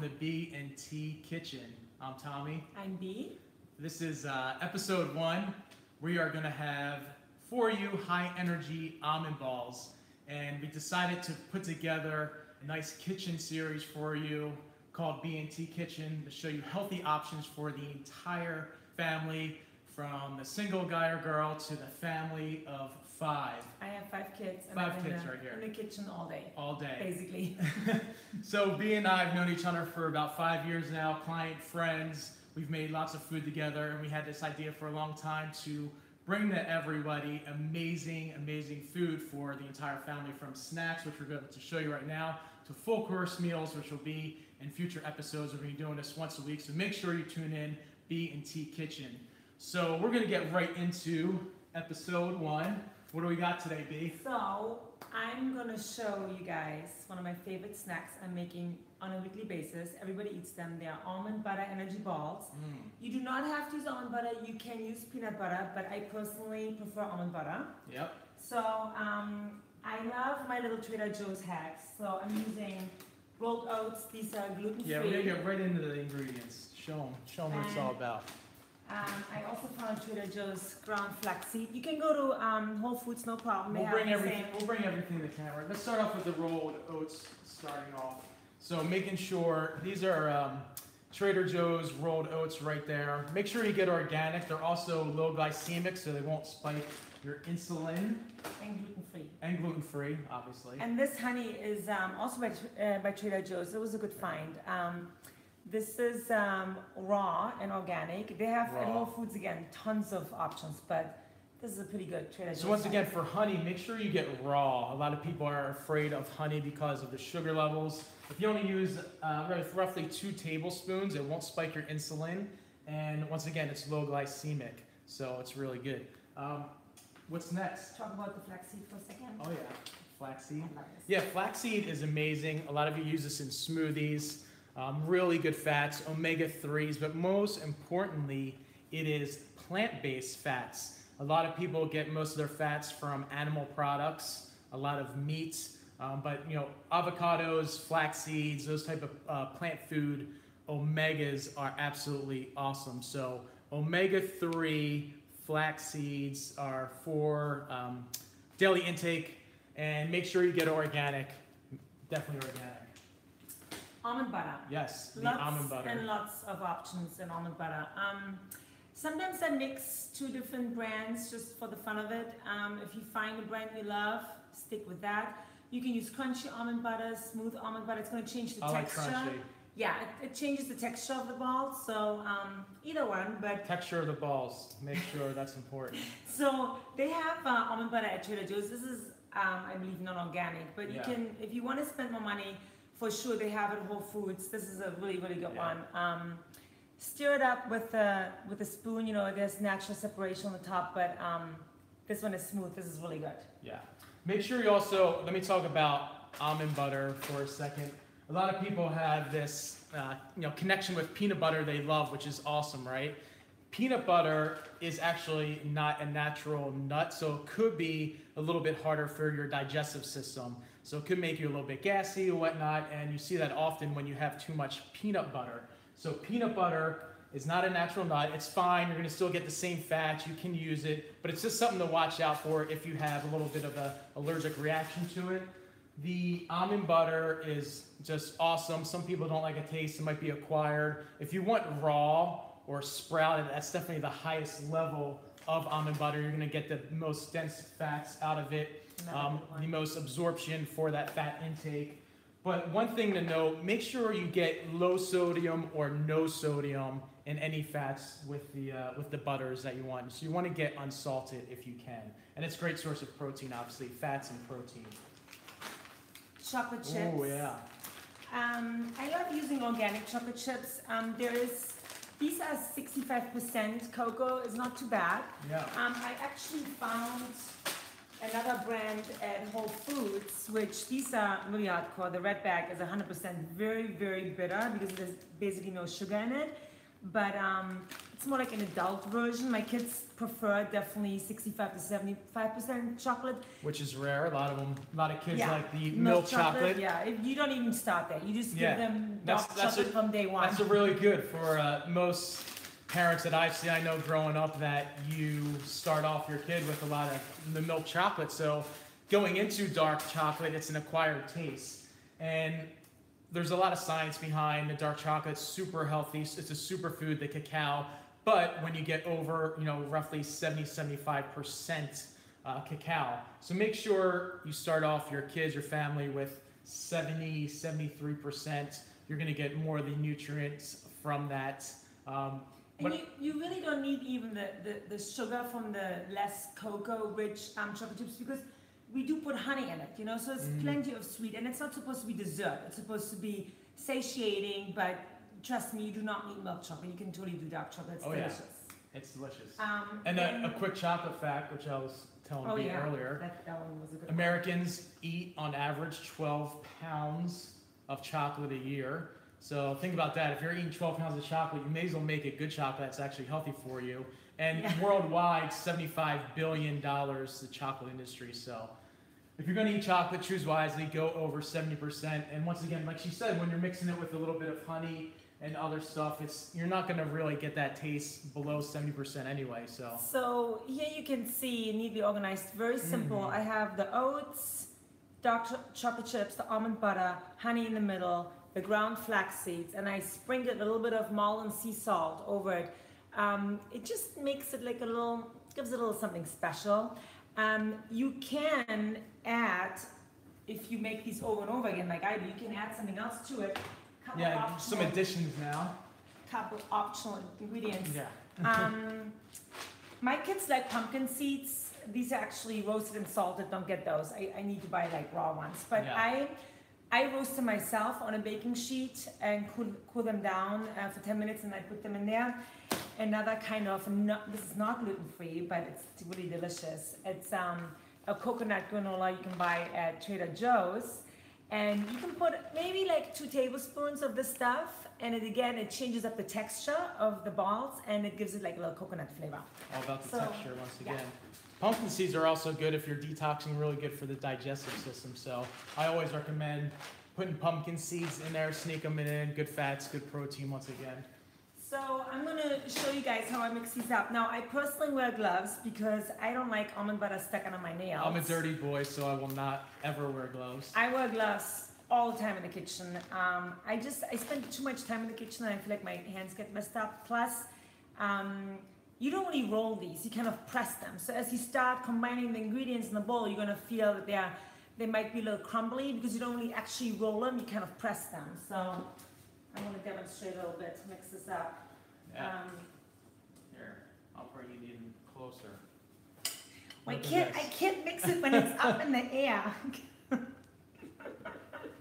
The B&T Kitchen. I'm Tommy. I'm B. This is episode 1. We are going to have for you high energy almond balls, and we decided to put together a nice kitchen series for you called B&T Kitchen to show you healthy options for the entire family, from the single guy or girl to the family of 5. I have 5 kids. And 5 I'm kids right here. In the kitchen all day. All day. Basically. So B and I have known each other for about 5 years now, client, friends. We've made lots of food together, and we had this idea for a long time to bring to everybody amazing, amazing food for the entire family, from snacks, which we're going to show you right now, to full course meals, which will be in future episodes. We're going to be doing this once a week, so make sure you tune in, B&T Kitchen. So we're going to get right into episode 1. What do we got today, B? So I'm going to show you guys one of my favorite snacks I'm making on a weekly basis. Everybody eats them. They are almond butter energy balls. You do not have to use almond butter. You can use peanut butter, but I personally prefer almond butter. Yep. So I love my little Trader Joe's hacks. So I'm using rolled oats. These are gluten-free. Yeah, we're going to get right into the ingredients. Show them what it's all about. I also found Trader Joe's ground flaxseed. You can go to Whole Foods, no problem. We'll bring everything to the camera. Let's start off with the rolled oats starting off. So making sure, these are Trader Joe's rolled oats right there. Make sure you get organic. They're also low glycemic, so they won't spike your insulin. And gluten-free. And gluten-free, obviously. And this honey is also by Trader Joe's. It was a good find. This is raw and organic. They have at Whole Foods, again, tons of options, but this is a pretty good Trader Joe's. So once again, for honey, make sure you get raw. A lot of people are afraid of honey because of the sugar levels. If you only use roughly 2 tablespoons, it won't spike your insulin. And once again, it's low glycemic, so it's really good. What's next? Talk about the flaxseed for a second. Oh yeah, flaxseed. Yeah, flaxseed is amazing. A lot of you use this in smoothies. Really good fats, omega-3s, but most importantly, it is plant-based fats. A lot of people get most of their fats from animal products, a lot of meats, but avocados, flax seeds, those type of plant food omegas are absolutely awesome. So omega-3 flax seeds are for daily intake, and make sure you get organic, definitely organic. Almond butter. Yes, the lots almond butter. And lots of options in almond butter. Sometimes I mix 2 different brands just for the fun of it. If you find a brand you love, stick with that. You can use crunchy almond butter, smooth almond butter. It's going to change the texture. Like crunchy. Yeah, it changes the texture of the ball. So either one, but texture of the balls. Make sure that's important. So they have almond butter at Trader Joe's. This is, I believe, non-organic, but you can, if you want to spend more money. For sure, they have it at Whole Foods. This is a really, really good one. Stir it up with a spoon. There's natural separation on the top, but this one is smooth. This is really good. Yeah. Make sure you also, let me talk about almond butter for a second. A lot of people have this connection with peanut butter they love, which is awesome, right? Peanut butter is actually not a natural nut, so it could be a little bit harder for your digestive system. So it could make you a little bit gassy or whatnot, and you see that often when you have too much peanut butter. So peanut butter is not a natural nut. It's fine. You're going to still get the same fats. You can use it, but it's just something to watch out for if you have a little bit of an allergic reaction to it. The almond butter is just awesome. Some people don't like a taste. It might be acquired. If you want raw or sprouted, that's definitely the highest level of almond butter. You're going to get the most dense fats out of it. The most absorption for that fat intake. But one thing to note, make sure you get low sodium or no sodium in any fats with the butters that you want. So you want to get unsalted if you can. And it's a great source of protein, obviously, fats and protein. Chocolate chips. Oh, yeah. I love using organic chocolate chips. These are 65% cocoa. It's not too bad. Yeah. I actually found another brand at Whole Foods, which these are really hardcore. The red bag is 100% very, very bitter because there's basically no sugar in it. but it's more like an adult version. My kids prefer definitely 65 to 75% chocolate. Which is rare. A lot of kids Yeah. like the milk chocolate. Yeah, you don't even start there. You just give them dark chocolate from day one. That's a really good for most parents that I've seen. I know growing up that you start off your kid with a lot of the milk chocolate. So going into dark chocolate, it's an acquired taste. And there's a lot of science behind the dark chocolate. It's super healthy. It's a superfood, the cacao. But when you get over, roughly 70-75% cacao. So make sure you start off your kids, your family with 70-73%. You're going to get more of the nutrients from that. And you really don't need even the sugar from the less cocoa-rich chocolate chips, because we do put honey in it, so it's plenty of sweet, and it's not supposed to be dessert. It's supposed to be satiating, but trust me, you do not need milk chocolate. You can totally do dark chocolate. It's delicious. Yeah. It's delicious. And a quick chocolate fact, which I was telling you earlier. That one was a good Americans eat on average 12 pounds of chocolate a year. So think about that. If you're eating 12 pounds of chocolate, you may as well make it good chocolate that's actually healthy for you. And worldwide, $75 billion the chocolate industry. So if you're going to eat chocolate, choose wisely. Go over 70%. And once again, like she said, when you're mixing it with a little bit of honey and other stuff, you're not going to really get that taste below 70% anyway. So here you can see neatly organized, very simple. I have the oats, dark chocolate chips, the almond butter, honey in the middle, the ground flax seeds, and I sprinkled a little bit of Maldon sea salt over it. It just makes it like gives it a little something special. You can add, if you make these over and over again like I do, you can add something else to it. Some additions now. Couple optional ingredients. Yeah. My kids like pumpkin seeds. These are actually roasted and salted. Don't get those. I need to buy like raw ones. But I roast them myself on a baking sheet and cool them down for 10 minutes, and I put them in there. Another kind of, this is not gluten-free, but it's really delicious. It's a coconut granola you can buy at Trader Joe's. And you can put maybe like 2 tablespoons of this stuff, and it changes up the texture of the balls, and it gives it like a little coconut flavor. All about the texture once again. Yeah. Pumpkin seeds are also good if you're detoxing, really good for the digestive system. So I always recommend putting pumpkin seeds in there, sneak them in, good fats, good protein once again. So I'm gonna show you guys how I mix these up. Now I personally wear gloves because I don't like almond butter stuck on my nails. I'm a dirty boy, so I will not ever wear gloves. I wear gloves all the time in the kitchen. I spend too much time in the kitchen and I feel like my hands get messed up. Plus, you don't really roll these, you kind of press them. So as you start combining the ingredients in the bowl, you're gonna feel that they might be a little crumbly because you don't really actually roll them, you kind of press them. So I'm gonna demonstrate a little bit to mix this up. Yeah. Here, I'll bring it in closer. I can't mix it when it's up in the air.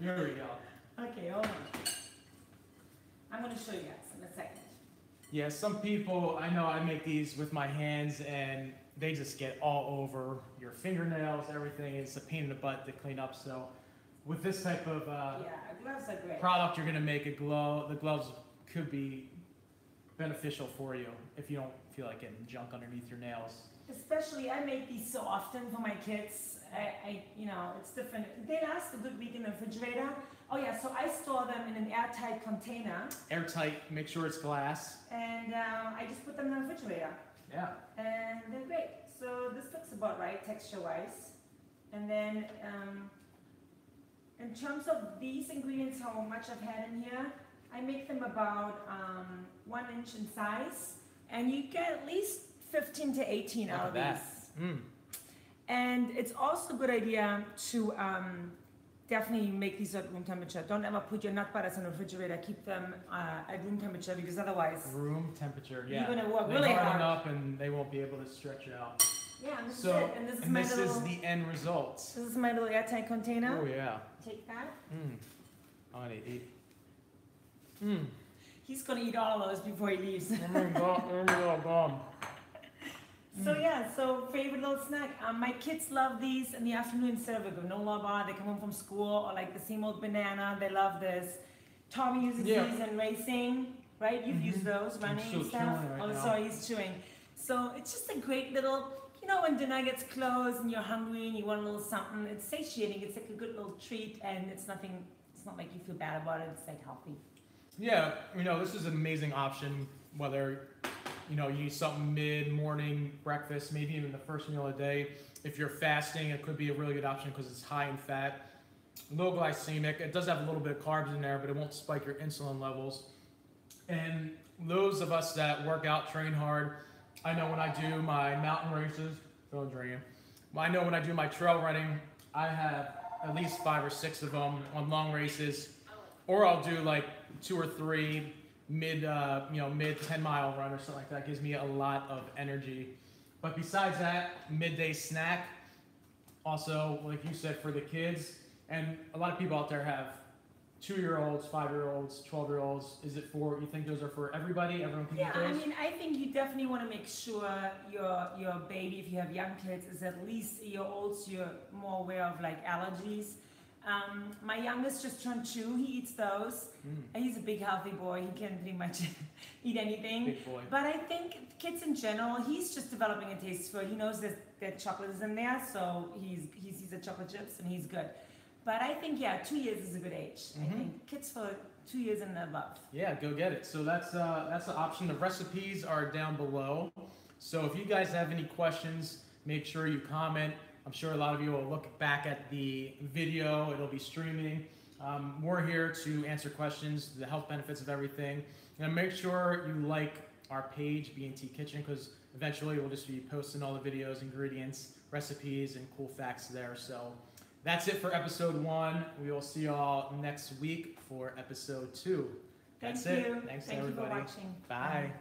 Here we go. Okay, hold on. I'm gonna show you guys in a second. Yeah, some people, I know I make these with my hands and they just get all over your fingernails, everything. It's a pain in the butt to clean up. So with this type of gloves are great. product, you're gonna make a glove. The gloves could be beneficial for you if you don't feel like getting junk underneath your nails. Especially, I make these so often for my kids. It's different. They last a good week in the refrigerator. Oh yeah, so I store them in an airtight container. Airtight, make sure it's glass. And I just put them in the refrigerator. Yeah. And they're great. So this looks about right, texture-wise. And then, in terms of these ingredients, how much I've had in here, I make them about 1 inch in size. And you get at least 15 to 18 out of these. And it's also a good idea to definitely make these at room temperature. Don't ever put your nut butters in the refrigerator. Keep them at room temperature because otherwise... Room temperature, yeah. You're going to work really hard. They harden up and they won't be able to stretch out. Yeah, and this is it. And this is the end result. This is my little airtight container. Oh, yeah. Take that. I'm going to eat. He's going to eat all of those before he leaves. So yeah, favorite little snack. My kids love these in the afternoon instead of a granola bar. They come home from school, or like the same old banana. They love this. Tommy uses these in racing. right? You've used those running and stuff. Sorry, he's chewing. So it's just a great little, you know, when dinner gets close and you're hungry and you want a little something, it's satiating. It's like a good little treat, and it's not like you feel bad about it. It's like healthy. Yeah, you know, this is an amazing option, whether, you know, you eat something mid-morning, breakfast, maybe even the first meal of the day. If you're fasting, it could be a really good option because it's high in fat, low glycemic. It does have a little bit of carbs in there, but it won't spike your insulin levels. And those of us that work out, train hard, I know when I do my mountain races, I know when I do my trail running, I have at least 5 or 6 of them on long races, or I'll do like 2 or 3 mid 10-mile run or something like that. Gives me a lot of energy. But besides that, midday snack, also like you said, for the kids, and a lot of people out there have 2-year-olds, 5-year-olds, 12-year-olds. You think those are for everybody? Everyone can eat those? I mean, I think you definitely want to make sure your baby, if you have young kids, is at least a year old, so you're more aware of like allergies. My youngest just turned 2. He eats those. He's a big healthy boy. He can pretty much eat anything. Big boy. But I think kids in general, he's just developing a taste for it. He knows that chocolate is in there, so he sees the chocolate chips and he's good. But I think 2 years is a good age. I think kids for 2 years and above. Yeah, go get it. So that's the option. The recipes are down below. So if you guys have any questions, make sure you comment. I'm sure a lot of you will look back at the video. It'll be streaming. We're here to answer questions, the health benefits of everything. And make sure you like our page, B&T Kitchen, because eventually we'll just be posting all the videos, ingredients, recipes, and cool facts there. So that's it for episode 1. We will see y'all next week for episode 2. That's it. Thank Thanks, everybody. you for watching. Bye.